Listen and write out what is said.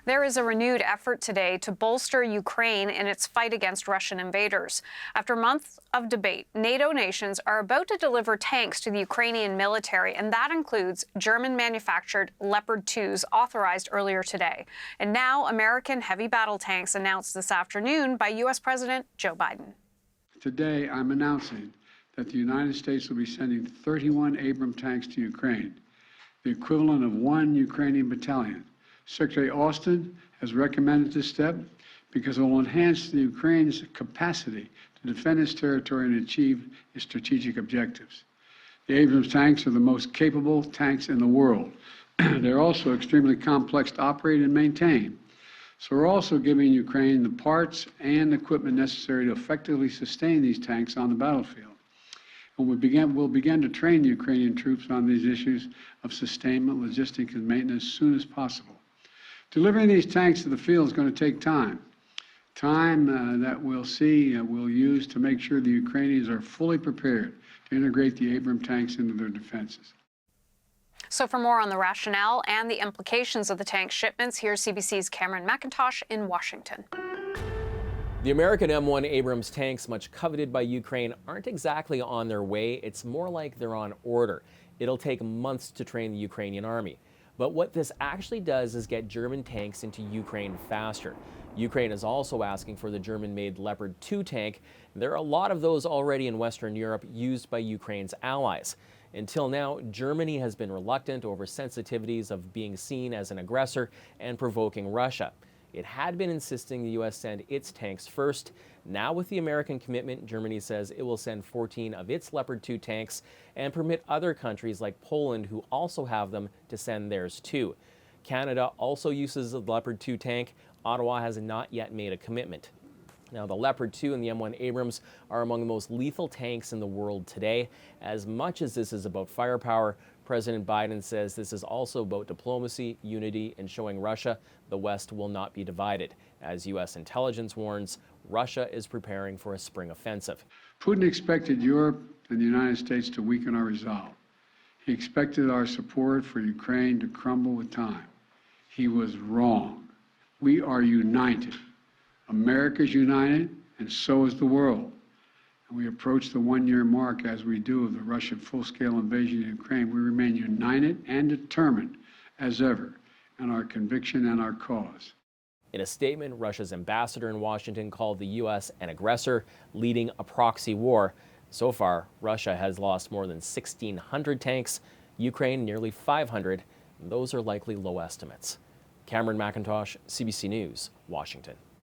There is a renewed effort today to bolster Ukraine in its fight against Russian invaders. After months of debate, NATO nations are about to deliver tanks to the Ukrainian military, and that includes German-manufactured Leopard 2s authorized earlier today. And now American heavy battle tanks announced this afternoon by U.S. President Joe Biden. Today, I'm announcing that the United States will be sending 31 Abrams tanks to Ukraine, the equivalent of 1 Ukrainian battalion. Secretary Austin has recommended this step because it will enhance the Ukraine's capacity to defend its territory and achieve its strategic objectives. The Abrams tanks are the most capable tanks in the world. They're also extremely complex to operate and maintain. So we're also giving Ukraine the parts and equipment necessary to effectively sustain these tanks on the battlefield. And we'll begin to train the Ukrainian troops on these issues of sustainment, logistics, and maintenance as soon as possible. Delivering these tanks to the field is going to take time. That we'll use to make sure the Ukrainians are fully prepared to integrate the Abrams tanks into their defenses. So for more on the rationale and the implications of the tank shipments, here's CBC's Cameron McIntosh in Washington. The American M1 Abrams tanks, much coveted by Ukraine, aren't exactly on their way. It's more like they're on order. It'll take months to train the Ukrainian army. But what this actually does is get German tanks into Ukraine faster. Ukraine is also asking for the German-made Leopard 2 tank. There are a lot of those already in Western Europe used by Ukraine's allies. Until now, Germany has been reluctant over sensitivities of being seen as an aggressor and provoking Russia. It had been insisting the U.S. send its tanks first. Now with the American commitment, Germany says it will send 14 of its Leopard 2 tanks and permit other countries like Poland, who also have them, to send theirs too. Canada also uses the Leopard 2 tank. Ottawa has not yet made a commitment. Now, the Leopard 2 and the M1 Abrams are among the most lethal tanks in the world today. As much as this is about firepower, President Biden says this is also about diplomacy, unity, and showing Russia the West will not be divided. As U.S. intelligence warns, Russia is preparing for a spring offensive. Putin expected Europe and the United States to weaken our resolve. He expected our support for Ukraine to crumble with time. He was wrong. We are united. America's united, and so is the world. And we approach the one-year mark, as we do, of the Russian full-scale invasion of Ukraine. We remain united and determined as ever in our conviction and our cause. In a statement, Russia's ambassador in Washington called the U.S. an aggressor leading a proxy war. So far, Russia has lost more than 1,600 tanks, Ukraine nearly 500. Those are likely low estimates. Cameron McIntosh, CBC News, Washington.